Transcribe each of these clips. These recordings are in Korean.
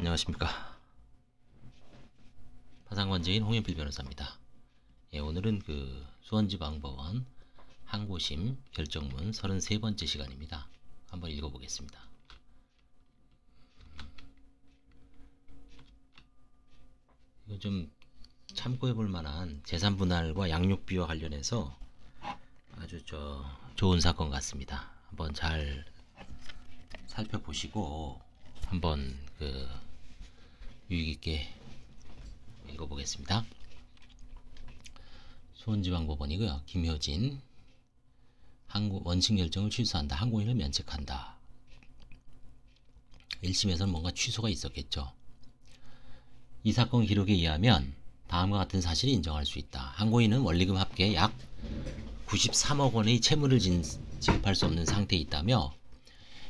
안녕하십니까. 파산관제인 홍현필 변호사입니다. 예, 오늘은 수원지방법원 항고심 결정문 33번째 시간입니다. 한번 읽어보겠습니다. 이거 좀 참고해볼 만한 재산분할과 양육비와 관련해서 아주 좋은 사건 같습니다. 한번 잘 살펴보시고 한번 유익있게 읽어보겠습니다. 수원지방법원이고요. 김효진 원심 결정을 취소한다. 항고인을 면책한다. 1심에서는 뭔가 취소가 있었겠죠. 이 사건 기록에 의하면 다음과 같은 사실을 인정할 수 있다. 항고인은 원리금 합계 약 93억 원의 채무를 지급할 수 없는 상태에 있다며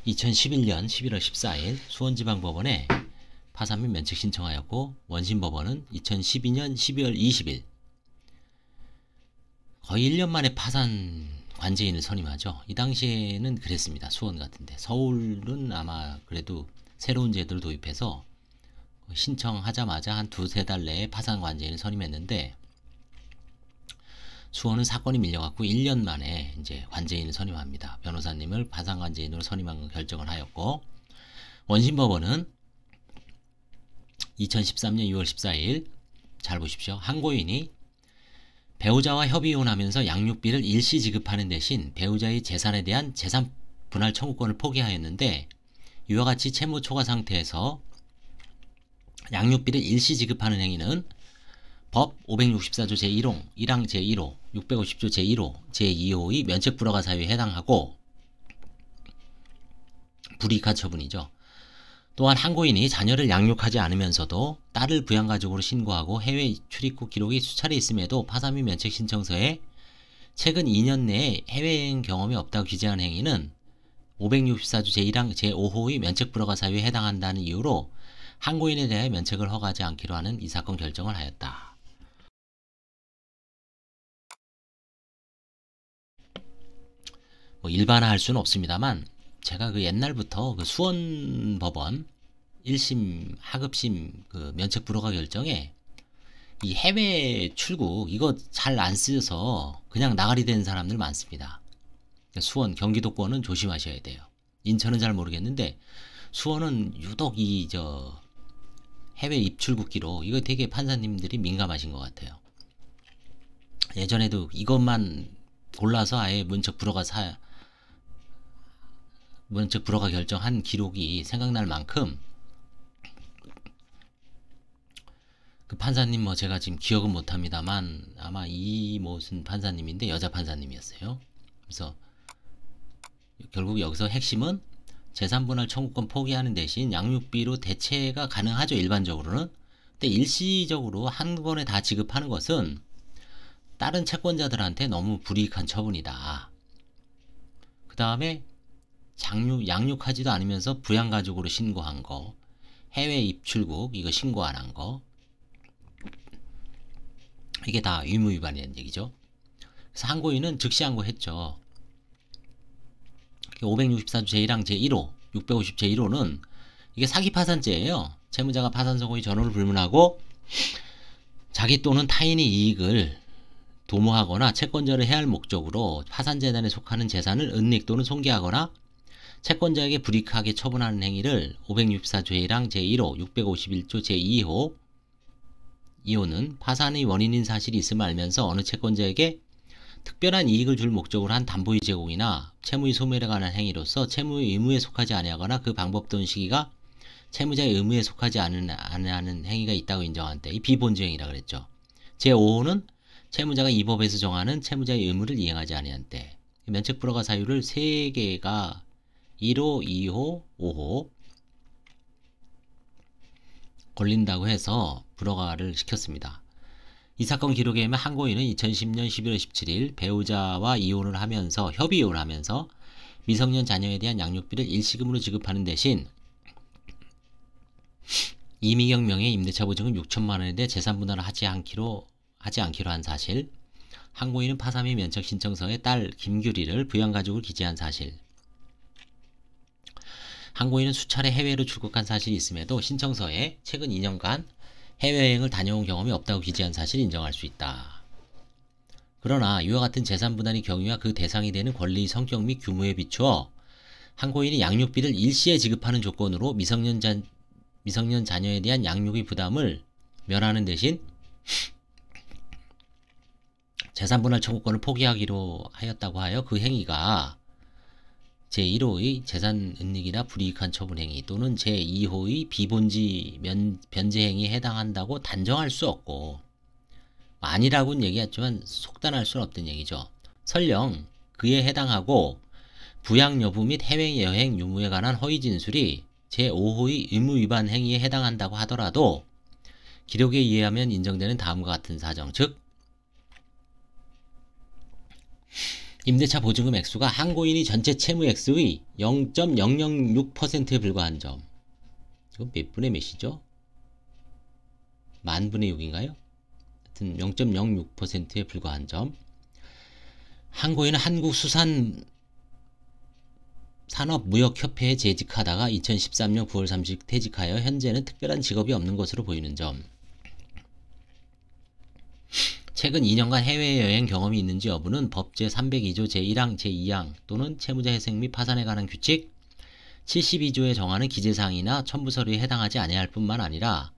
2011년 11월 14일 수원지방법원에 파산 및 면책 신청하였고, 원심법원은 2012년 12월 20일 거의 1년 만에 파산 관제인을 선임하죠. 이 당시에는 그랬습니다. 수원 같은데. 서울은 아마 그래도 새로운 제도를 도입해서 신청하자마자 한 두세 달 내에 파산 관제인을 선임했는데, 수원은 사건이 밀려갖고 1년 만에 이제 관제인을 선임합니다. 변호사님을 파산 관제인으로 선임한 결정을 하였고, 원심법원은 2013년 6월 14일 잘 보십시오. 항고인이 배우자와 협의혼하면서 양육비를 일시 지급하는 대신 배우자의 재산에 대한 재산 분할 청구권을 포기하였는데, 이와 같이 채무 초과 상태에서 양육비를 일시 지급하는 행위는 법 564조 제1호, 1항 제1호, 650조 제1호, 제2호의 면책 불허가 사유에 해당하고 불이익한 처분이죠. 또한 항고인이 자녀를 양육하지 않으면서도 딸을 부양가족으로 신고하고 해외 출입국 기록이 수차례 있음에도 파산 및 면책 신청서에 최근 2년 내에 해외여행 경험이 없다고 기재한 행위는 564조 제1항 제5호의 면책 불허가 사유에 해당한다는 이유로 항고인에 대해 면책을 허가하지 않기로 하는 이 사건 결정을 하였다. 일반화할 수는 없습니다만, 제가 옛날부터 수원법원 1심 하급심 면책 불허가 결정에 이 해외 출국 이거 잘 안 쓰여서 그냥 나가리 된 사람들 많습니다. 수원 경기도권은 조심하셔야 돼요. 인천은 잘 모르겠는데 수원은 유독 해외 입출국 기록 이거 되게 판사님들이 민감하신 것 같아요. 예전에도 이것만 골라서 아예 면책 불허가 결정한 기록이 생각날 만큼, 판사님 제가 지금 기억은 못합니다만 아마 이 무슨 판사님인데 여자 판사님이었어요. 그래서 결국 여기서 핵심은 재산분할 청구권 포기하는 대신 양육비로 대체가 가능하죠, 일반적으로는. 근데 일시적으로 한 번에 다 지급하는 것은 다른 채권자들한테 너무 불이익한 처분이다. 그 다음에 양육하지도 않으면서 부양가족으로 신고한 거, 해외 입출국 이거 신고 안 한 거, 이게 다 의무위반이라는 얘기죠. 그래서 항고인은 즉시 항고했죠. 564조 제1항 제1호, 650 제1호는 이게 사기파산죄예요. 채무자가 파산선고의 전호를 불문하고 자기 또는 타인의 이익을 도모하거나 채권자를 해할 목적으로 파산재단에 속하는 재산을 은닉 또는 손괴하거나 채권자에게 불이익하게 처분하는 행위를 564조 제1항 제1호, 651조 제2호, 2호는 파산의 원인인 사실이 있음을 알면서 어느 채권자에게 특별한 이익을 줄 목적으로 한 담보의 제공이나 채무의 소멸에 관한 행위로서 채무의 의무에 속하지 아니하거나 그 방법 또는 시기가 채무자의 의무에 속하지 않은 행위가 있다고 인정한 때, 이 비본주 행위라 그랬죠. 제5호는 채무자가 이 법에서 정하는 채무자의 의무를 이행하지 아니한 때, 면책 불허가 사유를 3개가 1호, 2호, 5호 걸린다고 해서 불허가를 시켰습니다. 이 사건 기록에 의하면 항고인은 2010년 11월 17일 배우자와 이혼을 하면서 협의 이혼을 하면서 미성년 자녀에 대한 양육비를 일시금으로 지급하는 대신 이미경 명의 임대차 보증금 6천만 원에 대해 재산 분할을 하지 않기로 한 사실, 항고인은 파산 및 면책 신청서에 딸 김규리를 부양가족으로 기재한 사실, 항고인은 수차례 해외로 출국한 사실이 있음에도 신청서에 최근 2년간 해외여행을 다녀온 경험이 없다고 기재한 사실을 인정할 수 있다. 그러나 이와 같은 재산분할의 경위와 그 대상이 되는 권리의 성격 및 규모에 비추어 항고인이 양육비를 일시에 지급하는 조건으로 미성년 자녀에 대한 양육의 부담을 면하는 대신 재산분할 청구권을 포기하기로 하였다고 하여 그 행위가 제1호의 재산은닉이나 불이익한 처분행위 또는 제2호의 비본지 변제행위에 해당한다고 단정할 수 없고, 아니라고는 얘기했지만 속단할 수는 없던 얘기죠. 설령 그에 해당하고 부양 여부 및 해외여행 유무에 관한 허위 진술이 제5호의 의무위반 행위에 해당한다고 하더라도 기록에 의하면 인정되는 다음과 같은 사정, 즉 임대차 보증금 액수가 항고인이 전체 채무 액수의 0.006%에 불과한 점. 이거 몇 분의 몇이죠? 만분의 6인가요? 하여튼 0.06%에 불과한 점. 항고인은 한국수산산업무역협회에 재직하다가 2013년 9월 30일 퇴직하여 현재는 특별한 직업이 없는 것으로 보이는 점. 최근 2년간 해외여행 경험이 있는지 여부는 법 제302조 제1항 제2항 또는 채무자 회생 및 파산에 관한 규칙 72조에 정하는 기재사항이나 첨부서류에 해당하지 아니할 뿐만 아니라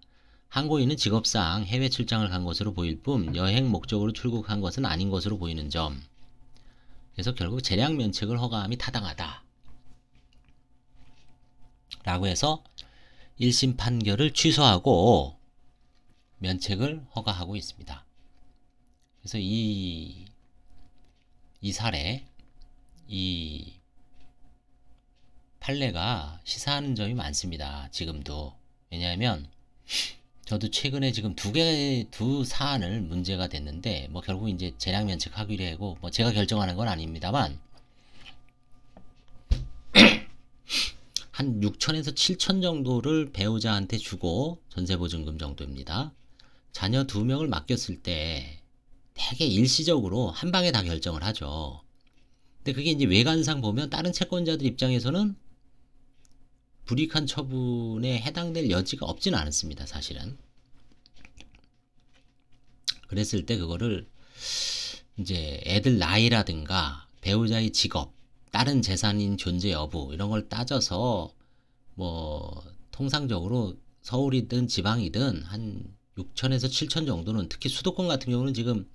항고인은 직업상 해외 출장을 간 것으로 보일 뿐 여행 목적으로 출국한 것은 아닌 것으로 보이는 점. 그래서 결국 재량 면책을 허가함이 타당하다 라고 해서 1심 판결을 취소하고 면책을 허가하고 있습니다. 그래서 이 사례, 이 판례가 시사하는 점이 많습니다. 지금도. 왜냐하면 저도 최근에 지금 두 사안을 문제가 됐는데, 뭐 결국 이제 재량 면책하기로 하고, 뭐 제가 결정하는 건 아닙니다만, 한 6천에서 7천 정도를 배우자한테 주고 전세보증금 정도입니다. 자녀 2명을 맡겼을 때 되게 일시적으로 한 방에 다 결정을 하죠. 근데 그게 이제 외관상 보면 다른 채권자들 입장에서는 불이익한 처분에 해당될 여지가 없지는 않습니다. 사실은. 그랬을 때 그거를 이제 애들 나이라든가 배우자의 직업, 다른 재산인 존재 여부 이런 걸 따져서 뭐 통상적으로 서울이든 지방이든 한 6천에서 7천 정도는, 특히 수도권 같은 경우는 지금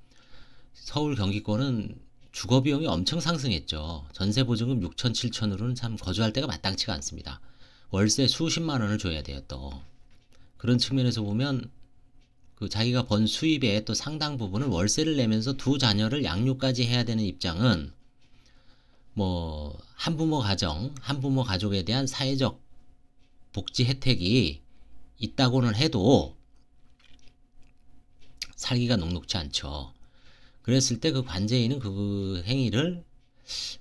서울 경기권은 주거비용이 엄청 상승했죠. 전세보증금 6천 7천으로는 참 거주할 때가 마땅치가 않습니다. 월세 수십만 원을 줘야 돼요. 또 그런 측면에서 보면 그 자기가 번 수입의 또 상당 부분을 월세를 내면서 두 자녀를 양육까지 해야 되는 입장은 뭐 한부모 가족에 대한 사회적 복지 혜택이 있다고는 해도 살기가 녹록지 않죠. 그랬을 때 그 관제인은 그 행위를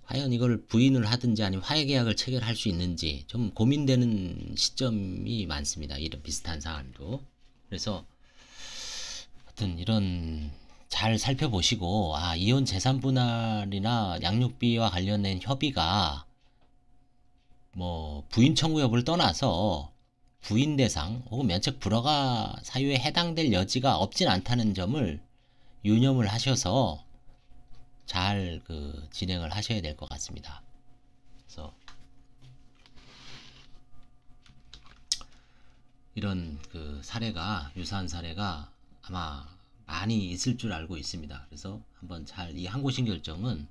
과연 이걸 부인을 하든지 아니면 화해계약을 체결할 수 있는지 좀 고민되는 시점이 많습니다. 이런 비슷한 사안도. 그래서 하여튼 이런 잘 살펴보시고, 이혼 재산분할이나 양육비와 관련된 협의가 뭐 부인 청구 여부를 떠나서 부인 대상 혹은 면책 불허가 사유에 해당될 여지가 없진 않다는 점을 유념을 하셔서 잘 진행을 하셔야 될 것 같습니다. 그래서 이런 유사한 사례가 아마 많이 있을 줄 알고 있습니다. 그래서 한번 잘 이 항고심 결정은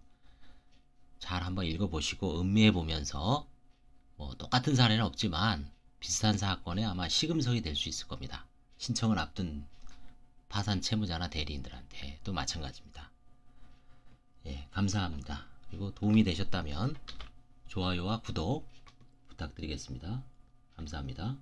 잘 한번 읽어보시고 음미해 보면서, 뭐 똑같은 사례는 없지만 비슷한 사건에 아마 시금석이 될 수 있을 겁니다. 신청을 앞둔 파산 채무자나 대리인들한테 또 마찬가지입니다. 예, 감사합니다. 그리고 도움이 되셨다면 좋아요와 구독 부탁드리겠습니다. 감사합니다.